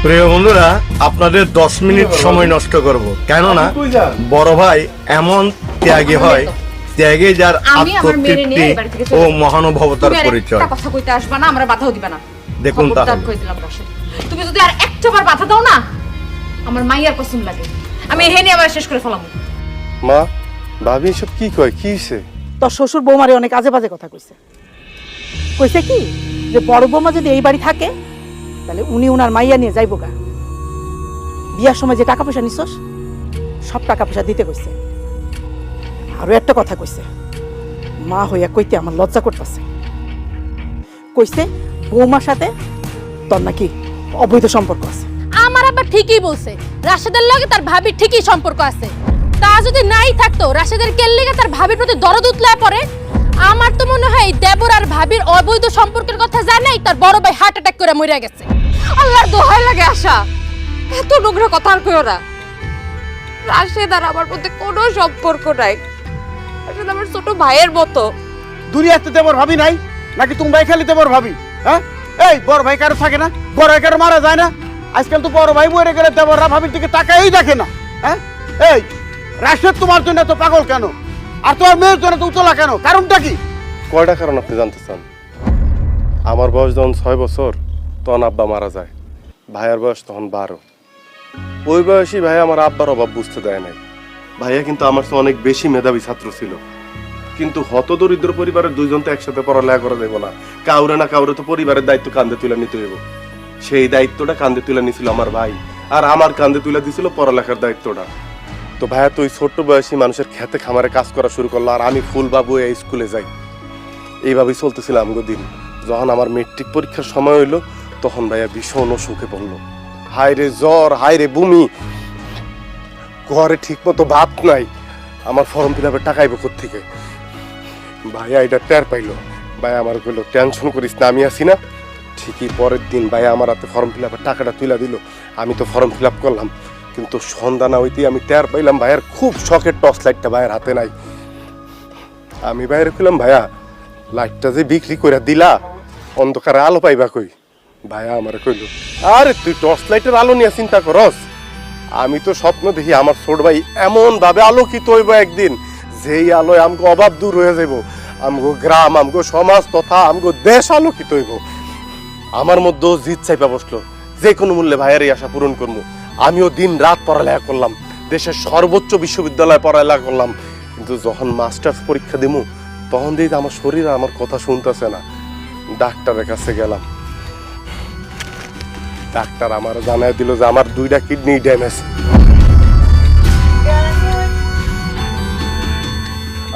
প্রিয় বন্ধুরা, আপনাদের 10 মিনিট সময় নষ্ট করব, কেননা বড় ভাই এমন ত্যাগী হয়, ত্যাগে যার আত্মতৃপ্তি ও মহানুভবতার পরিচয়। কথা কইতে আসবা না, আমরা বাধাও দিবা না। দেখুন তাহলে কই দিলাম রাশেদ, তুমি যদি আর একটাবার বাধা দাও না, আমার মাইয়ার কসম লাগে আমি এহেনে আবার শেষ করে ফেলাম। মা, ভাবি এসব কি কয়? কি হইছে? তোর শ্বশুর বৌমারে অনেক আজে বাজে কথা কইছে। কইছে কি যে বড় বৌমা যদি এই বাড়ি থাকে তাহলে উনি উনার মাইয়া নিয়ে যাইব গা। বিয়ার সময় যে টাকা পয়সা নিছস সব টাকা পয়সা দিতে কইছে। আরো একটা কথা কইছে, মা হইয়া কইতে আমার লজ্জা করতেছে। কইছে বৌমার সাথে তোর নাকি অবৈধ সম্পর্ক আছে। আমার আবার ঠিকই বলছে, রাশেদের লগে তার ভাবির ঠিকই সম্পর্ক আছে। তা যদি নাই থাকতো, রাশেদের কেল্লিগে তার ভাবির প্রতি দরদ উতলা পড়ে। আমার তো মনে হয় দেবর আর ভাবির অবৈধ সম্পর্কের কথা জানাই তার বড় ভাই হার্ট অ্যাটাক করে মরে গেছে। আল্লাহর দোহাই লাগে আশা, এত নোংরা কথা আর কইও না। রাশেদ আর আমার মধ্যে কোনো সম্পর্ক নাই। রাশেদ আমার ছোট ভাইয়ের মতো। দুনিয়াতে দেবর ভাবি নাই নাকি তোমরাই খালি দেবর ভাবি? হ্যাঁ, এই বড় ভাই কারো থাকে না? বড় ভাই কারো মারা যায় না? আজকাল তো বড় ভাই মরে গেলে দেবররা ভাবির দিকে তাকাই দেখে না। হ্যাঁ, এই রাশেদ তোমার জন্য এত পাগল কেন? আর তোমার মেয়ের জন্য তো উতলা কেন? কারণটা কি? কয়টা কারণ আপনি জানতে চান? আমার বয়স যখন 6 বছর তখন আব্বা মারা যায়। ভাইয়ার বয়স তখন 12। ওই বয়সী ভাই আমার আব্বার অভাব বুঝতে দেয় নাই। ভাইয়া কিন্তু আমার তো অনেক বেশি মেধাবী ছাত্র ছিল, কিন্তু হতদরিদ্র পরিবারের দুইজন তো একসাথে পড়ালেখা করা যাবে না। কাউরে না কাউরে তো পরিবারের দায়িত্ব কাঁধে তুলে নিতে হইব। সেই দায়িত্বটা কাঁধে তুলে নিছিল আমার ভাই, আর আমার কাঁধে তুলে দিছিল পড়ালেখার দায়িত্বটা। তো ভাইয়া তো ওই ছোট্ট বয়সী মানুষের খেতে খামারে কাজ করা শুরু করলো, আর আমি ফুলবাবু এই স্কুলে যাই। এইভাবেই চলতেছিল আমগো দিন। যখন আমার মেট্রিক পরীক্ষার সময় হইলো তখন ভাইয়া ভীষণ অসুখে পড়লো। হায় রে জ্বর, হায় রে বমি, ঘরে ঠিক মতো ভাত নাই। আমার ফর্ম ফিল আপের টাকা আইব কোত্থেকে? ভাইয়া এটা টের পাইলো। ভাইয়া আমার কইলো টেনশন করিস না, আমি আছি না। ঠিকই পরের দিন ভাইয়া আমার হাতে ফর্ম ফিল আপের টাকাটা তুলে দিল। আমি তো ফর্ম ফিল আপ করলাম, কিন্তু সন্ধ্যা না হইতেই আমি টের পাইলাম ভাইয়ার খুব শখের টর্চ লাইটটা ভাইয়ের হাতে নাই। আমি বাইরে কইলাম, ভাইয়া লাইটটা যে বিক্রি করে দিলা, অন্ধকারে আলো পাইবা কই? ভাইয়া আমার কইল, আরে তুই টর্চ লাইটের আলো নিয়ে চিন্তা করস? আমি তো স্বপ্ন দেখি আমার ছোট ভাই এমন ভাবে আলোকিত হইব একদিন, যেই আলোয় আমগো অভাব দূর হয়ে যাইব, আমগো গ্রাম, আমগো সমাজ তথা আমগো দেশ আলোকিত হইব। আমার মধ্যেও জিদ চাইপা বসলো, যে কোনো মূল্যে ভাইয়ের এই আশা পূরণ করবো। আমিও দিন রাত পড়ালেখা করলাম, দেশের সর্বোচ্চ বিশ্ববিদ্যালয়ে পড়ালেখা করলাম, কিন্তু যখন মাস্টার্স পরীক্ষা দিমু তখন দেখি আমার শরীর আমার কথা শুনতেছে না। ডাক্তারের কাছে গেলাম, ডাক্তার আমার জানাই দিল যে আমার 2টা কিডনি ড্যামেজ।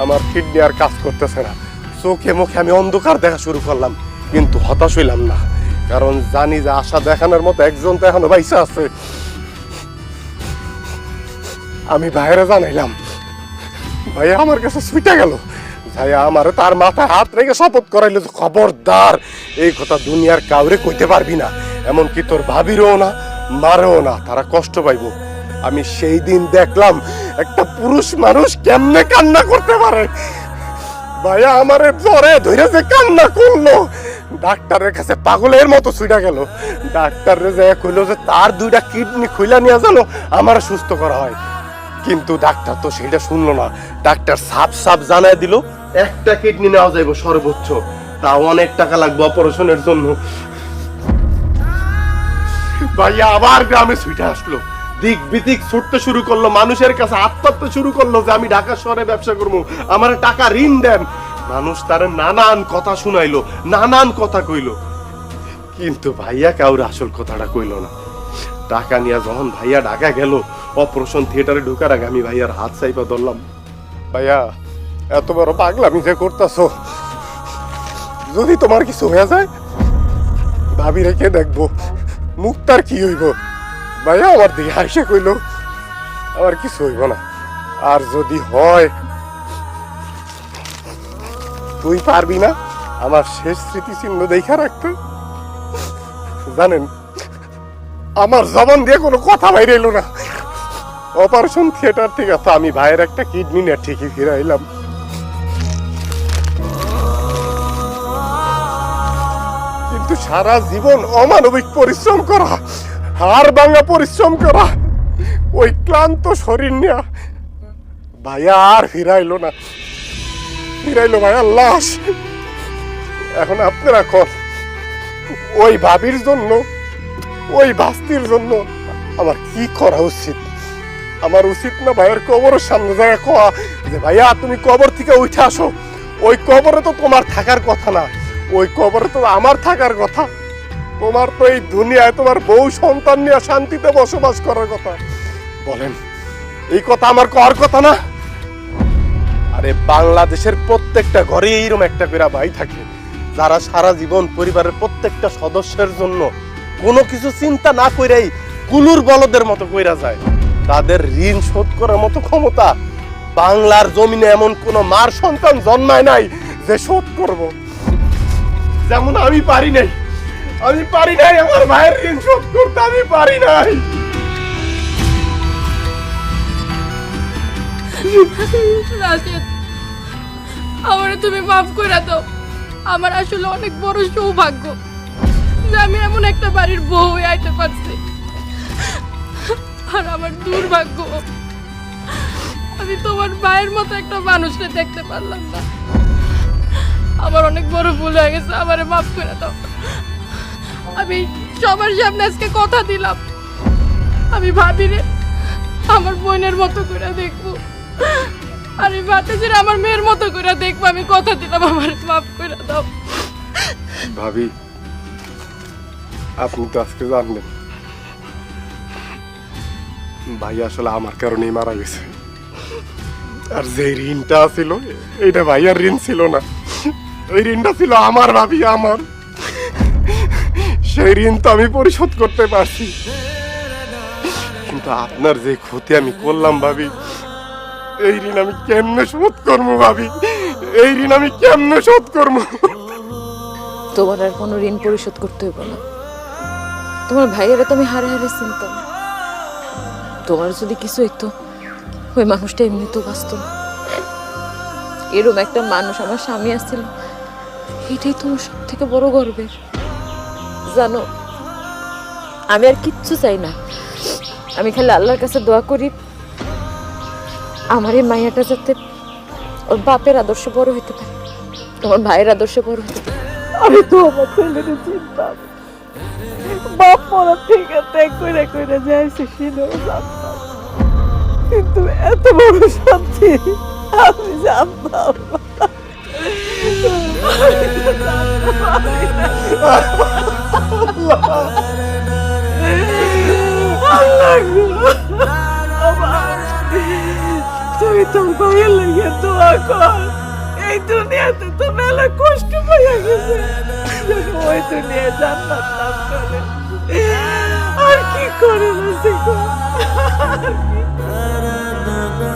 আমার কিডনি আর কাজ করতেছে না। চোখে মুখে আমি অন্ধকার দেখা শুরু করলাম, কিন্তু হতাশ হইলাম না, কারণ জানি যে আশা দেখানোর মতো একজন তো এখনো বাইসা আছে। আমি বাইরে জানাইলাম, ভাইয়া আমার কাছে ছুটে গেল। ভাইয়া আমার তার মাথায় হাত রেখে শপথ করাইলো যে খবরদার এই কথা দুনিয়ার কাউরে কইতে পারবি না, এমনকি তোর ভাবিরও না, মারেও না, তারা কষ্ট পাইব। আমি সেই দিন দেখলাম একটা পুরুষ মানুষ কেমনে কান্না করতে পারে। ভাইয়া আমারে পরে ধরে যে কান্না করলো, ডাক্তারের কাছে পাগলের মতো ছুটে গেল। ডাক্তারে যে কইলো যে তার 2টা কিডনি খুইলা নিয়ে জানো আমার সুস্থ করা হয়, কিন্তু ডাক্তার তো সেটা শুনলো না। ডাক্তার সাপ সাপ জানায় দিল একটা কিডনি নেওয়া যাইব সর্বোচ্চ, তাও অনেক টাকা লাগবে অপারেশনের জন্য। ভাইয়া আবার গ্রামে ছুটে আসলো, দিক বিদিক ছুটতে শুরু করলো, মানুষের কাছে আত্মহত্যা শুরু করলো যে আমি ঢাকা শহরে ব্যবসা করবো, আমার টাকা ঋণ দেন। মানুষ তার নানান কথা শুনাইলো, নানান কথা কইলো, কিন্তু ভাইয়া কাউর আসল কথাটা কইলো না। টাকা নিয়ে যখন ভাইয়া ঢাকা গেল, অপারেশন থিয়েটারে ঢুকার আগে আমি ভাইয়ার হাত চাইপা ধরলাম, ভাইয়া এত বড় পাগলামি যে করতেছো, যদি তোমার কিছু হয়ে যায় ভাবি রেখে দেখবো, মুক্তার কি হইব? ভাইয়া আমার দিকে হাসে কইল, আমার কিছু হইব না, আর যদি হয় তুই পারবি না আমার শেষ স্মৃতিচিহ্ন দেখা রাখতে? জানেন, আমার জবান দিয়ে কোনো কথা বাইরে এলো না। অপারেশন থিয়েটার থেকে তো আমি ভাইয়ের একটা কিডনি নিয়ে ঠিকই ফিরে এলাম। কিন্তু সারা জীবন অমানবিক পরিশ্রম করা হাড় ভাঙা পরিশ্রম করা ওই ক্লান্ত শরীর নিয়ে ভাইয়া আর ফিরাইলো না, ফিরাইলো ভাইয়া লাশ। এখন আপনারা কন ওই ভাবির জন্য, ওই বাস্তির জন্য আমার কি করা উচিত? আমার উচিত না ভাইয়ের কবরের সামনে যায় কোয়া যে ভাইয়া তুমি কবর থেকে উঠে আসো? ওই কবরে তো তোমার থাকার কথা না, ওই কবরে তো আমার থাকার কথা। তোমার তো এই দুনিয়ায় তোমার বউ সন্তান নিয়ে শান্তিতে বসবাস করার কথা। বলেন এই কথা আমার করার কথা না? আরে বাংলাদেশের প্রত্যেকটা ঘরে এইরকম একটা করে ভাই থাকে যারা সারা জীবন পরিবারের প্রত্যেকটা সদস্যের জন্য কোনো কিছু চিন্তা না কইরাই কুলুর বলদের মতো কইরা যায়। তাদের ঋণ শোধ করার মতো ক্ষমতা বাংলার জমিনে এমন কোন মার সন্তান জন্মায় নাই যে শোধ করব। যেমন আমি পারি নাই, আমি পারি নাই আমার ভাইয়ের ঋণ শোধ করতে, আমি পারি নাই। রাশেদ, আমারে তুমি মাফ করে দাও। আমার আসলে অনেক বড় সৌভাগ্য যে আমি এমন একটা বাড়ির বউ হয়ে আইতে পারছি, আর আমার দুর্ভাগ্য আমি তোমার ভাইয়ের মতো একটা মানুষকে দেখতে পারলাম না। আমার অনেক বড় ভুল হয়ে গেছে, আমারে মাফ করে দাও। আমি সবার সামনে আজকে কথা দিলাম আমি ভাবিরে আমার বোনের মতো করে দেখবো, আর এই বাতাসের আমার মেয়ের মতো করে দেখবো। আমি কথা দিলাম, আমার মাফ করে দাও। ভাবি আপনি তো আজকে জানলেন ভাই আসলে আমার কারণেই মারা গেছে। আর যে ঋণটা ছিল এইটা ভাইয়ার ঋণ ছিল না, ওই ঋণটা ছিল আমার। ভাবি আমার সেই ঋণ তো আমি পরিশোধ করতে পারছি, কিন্তু আপনার যে ক্ষতি আমি করলাম ভাবি, এই ঋণ আমি কেমনে শোধ করবো? ভাবি এই ঋণ আমি কেমনে শোধ করবো? তোমার আর কোনো ঋণ পরিশোধ করতে হইব না। তোমার ভাইয়েরা তো আমি হারে হারে চিনতাম। তোমার যদি কিছু হইতো ওই মানুষটা এমনি তো বাঁচত না। এরকম একটা মানুষ আমার স্বামী আসছিল, এটাই তোমার সব থেকে বড় গর্বের। জানো আমি আর কিচ্ছু চাই না, আমি খালি আল্লাহর কাছে দোয়া করি আমার এই মাইয়াটা যাতে ওর বাপের আদর্শে বড় হইতে পারে, তোমার ভাইয়ের আদর্শে বড় হইতে পারে। আমি তো আমার ছেলের চিন্তা বাপ মরা থেকে ত্যাগ করে করে যাইছে সেটাও জানতাম, কিন্তু এত বড় শান্তি আমি জানতাম না। তুই তোর ভাইয়ের লেগে দোয়া কর। এই দুনিয়াতে তো মেলা কষ্ট পাইয়া গেছে, ওই দুনিয়া জান্নাত লাভ করে। আর কি করে না